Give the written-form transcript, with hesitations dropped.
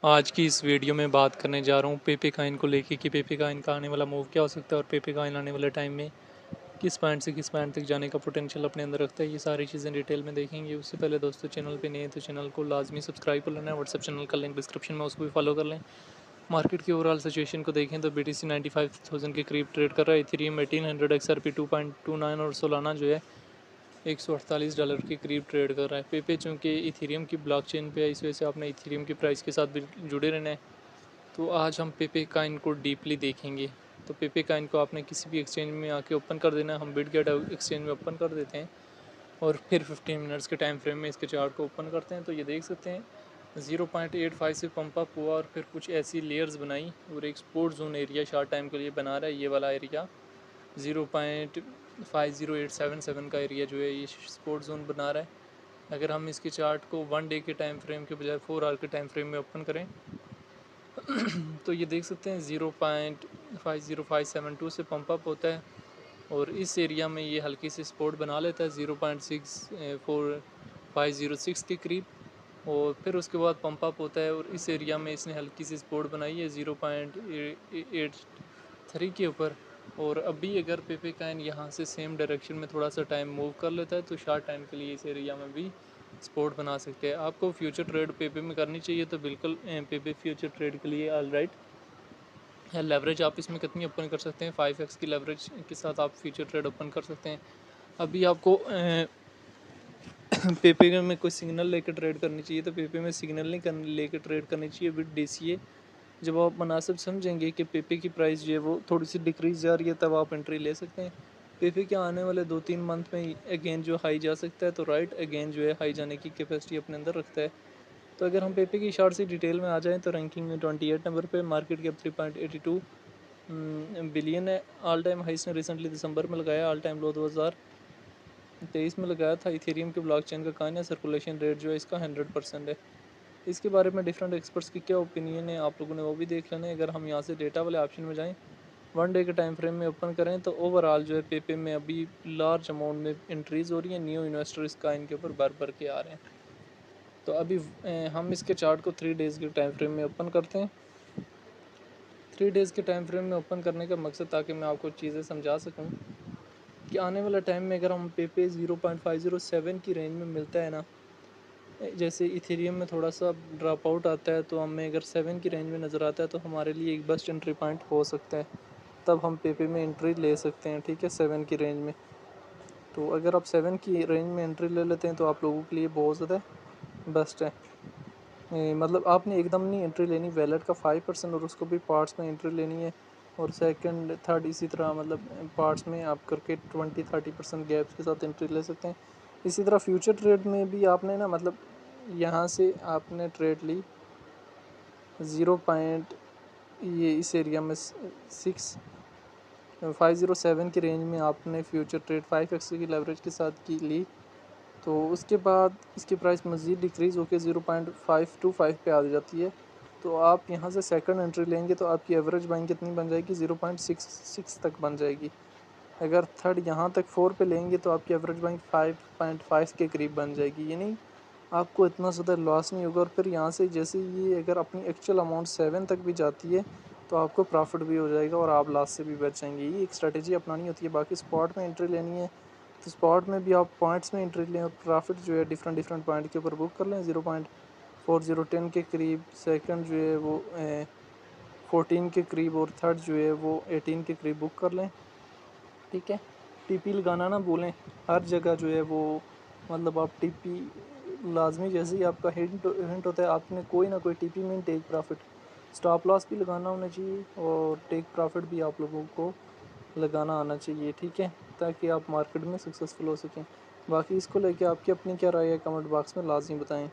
आज की इस वीडियो में बात करने जा रहा हूँ पेपे कॉइन को लेके कि पेपे कॉइन का आने वाला मूव क्या हो सकता है और पेपे कॉइन आने वाले टाइम में किस पॉइंट से किस पॉइंट तक जाने का पोटेंशियल अपने अंदर रखता है। ये सारी चीज़ें डिटेल में देखेंगे। उससे पहले दोस्तों, चैनल पे नए हैं तो चैनल को लाजमी सब्सक्राइब कर लेना है। व्हाट्सएप चैनल का लिंक डिस्क्रिप्शन में, उसको भी फॉलो कर लें। मार्केट की ओवरऑल सिचुएशन को देखें तो BTC 95,000 के करीब ट्रेड कर रहा है। इथेरियम 1800, XRP 2.29 और सोलाना जो है $148 के करीब ट्रेड कर रहा है। पेपे चूँकि इथेरियम की ब्लॉकचेन पे है, इस वजह से आपने इथेरियम की प्राइस के साथ भी जुड़े रहना है। तो आज हम पेपे कॉइन को डीपली देखेंगे। तो पेपे कॉइन को आपने किसी भी एक्सचेंज में आके ओपन कर देना है। हम बिटगेट एक्सचेंज में ओपन कर देते हैं और फिर 15 मिनट्स के टाइम फ्रेम में इसके चार्ट को ओपन करते हैं। तो ये देख सकते हैं 0.85 से पंप अप हुआ और फिर कुछ ऐसी लेयर्स बनाई और एक support zone area short time के लिए बना रहा है। ये वाला एरिया 0.50877 का एरिया जो है ये सपोर्ट जोन बना रहा है। अगर हम इसके चार्ट को 1 डे के टाइम फ्रेम के बजाय 4 आवर के टाइम फ्रेम में ओपन करें तो ये देख सकते हैं 0.50572 से पंप अप होता है और इस एरिया में ये हल्की सी सपोर्ट बना लेता है 0.64506 के करीब। और फिर उसके बाद पंप अप होता है और इस एरिया में इसने हल्की सी सपोर्ट बनाई है 0.83 के ऊपर। और अभी अगर पेपे काइन यहाँ से सेम डायरेक्शन में थोड़ा सा टाइम मूव कर लेता है तो शॉर्ट टाइम के लिए इस एरिया में भी सपोर्ट बना सकते हैं। आपको फ्यूचर ट्रेड पेपे में करनी चाहिए तो बिल्कुल पेपे फ्यूचर ट्रेड के लिए ऑल राइट है। लेवरेज आप इसमें कितनी ओपन कर सकते हैं? 5x की लेवरेज के साथ आप फ्यूचर ट्रेड ओपन कर सकते हैं। अभी आपको पेपे में कोई सिग्नल लेकर ट्रेड करनी चाहिए तो पेपे में सिग्नल नहीं लेकर ट्रेड करनी चाहिए विद DCA। जब आप मुनासिब समझेंगे कि पेपे की प्राइस जो है वो थोड़ी सी डिक्रीज जा रही है तब आप एंट्री ले सकते हैं। पेपे के आने वाले 2-3 मंथ में अगेन जो हाई जा सकता है तो राइट अगेन जो है हाई जाने की कैपेसिटी अपने अंदर रखता है। तो अगर हम पेपे की शॉर्ट सी डिटेल में आ जाएँ तो रैंकिंग में 28 नंबर पे, मार्केट कैप 3.82 बिलियन है। ऑल टाइम हाई इसने रिसेंटली दिसंबर में लगाया, ऑल टाइम लो 2023 में लगाया था। इथेरियम के ब्लॉकचेन का कॉइन है, सर्कुलेशन रेट जो है इसका 100% है। इसके बारे में डिफरेंट एक्सपर्ट्स की क्या ओपिनियन है आप लोगों ने वो भी देख लेना है। अगर हम यहाँ से डेटा वाले ऑप्शन में जाएँ, 1 डे के टाइम फ्रेम में ओपन करें तो ओवरऑल जो है पेपे में अभी लार्ज अमाउंट में एंट्रीज़ हो रही हैं। न्यू इन्वेस्टर इस कॉइन के ऊपर भर भर के आ रहे हैं। तो अभी हम इसके चार्ट को 3 डेज़ के टाइम फ्रेम में ओपन करते हैं। 3 डेज़ के टाइम फ्रेम में ओपन करने का मकसद ताकि मैं आपको चीज़ें समझा सकूं कि आने वाला टाइम में अगर हम पेपे 0.507 की रेंज में मिलता है ना, जैसे इथेरियम में थोड़ा सा ड्रॉप आउट आता है तो हमें अगर 7 की रेंज में नज़र आता है तो हमारे लिए एक बेस्ट एंट्री पॉइंट हो सकता है। तब हम पेपे में एंट्री ले सकते हैं, ठीक है, 7 की रेंज में। तो अगर आप 7 की रेंज में एंट्री ले लेते हैं तो आप लोगों के लिए बहुत ज़्यादा बेस्ट है। मतलब आपने एकदम नहीं एंट्री लेनी, वैलेट का 5% और उसको भी पार्ट्स में एंट्री लेनी है। और सेकंड थर्ड इसी तरह मतलब पार्ट्स में आप करके 20-30% गैप्स के साथ एंट्री ले सकते हैं। इसी तरह फ्यूचर ट्रेड में भी आपने ना मतलब यहाँ से आपने ट्रेड ली 0 पॉइंट, ये इस एरिया में 6507 की रेंज में आपने फ्यूचर ट्रेड 5x की लेवरेज के साथ की ली। तो उसके बाद इसकी प्राइस मज़ीद डिक्रीज़ होकर 0.525 पे आ जाती है। तो आप यहाँ से सेकंड एंट्री लेंगे तो आपकी एवरेज बाइंग कितनी बन जाएगी? 0.66 तक बन जाएगी। अगर थर्ड यहाँ तक 4 पे लेंगे तो आपकी एवरेज बाइंग 5.5 के करीब बन जाएगी। यानी आपको इतना ज़्यादा लॉस नहीं होगा। और फिर यहाँ से जैसे ये अगर अपनी एक्चुअल अमाउंट 7 तक भी जाती है तो आपको प्रॉफिट भी हो जाएगा और आप लॉस से भी बच जाएंगे। ये एक स्ट्रेटजी अपनानी होती है। बाकी स्पॉट में एंट्री लेनी है तो स्पॉट में भी आप पॉइंट्स में एंट्री लें और प्रॉफिट जो है डिफरेंट डिफरेंट पॉइंट के ऊपर बुक कर लें। 0.4010 के करीब, सेकंड जो है वो 14 के करीब और थर्ड जो है वो 18 के करीब बुक कर लें, ठीक है। टीपी लगाना ना भूलें हर जगह जो है वो, मतलब आप टीपी लाजमी, जैसे ही आपका हिंट होता है आपने कोई ना कोई टीपी में टेक प्रॉफिट, स्टॉप लॉस भी लगाना होना चाहिए और टेक प्रॉफिट भी आप लोगों को लगाना आना चाहिए, ठीक है, ताकि आप मार्केट में सक्सेसफुल हो सकें। बाकी इसको लेके आपकी अपनी क्या राय है कमेंट बॉक्स में लाजमी बताएं।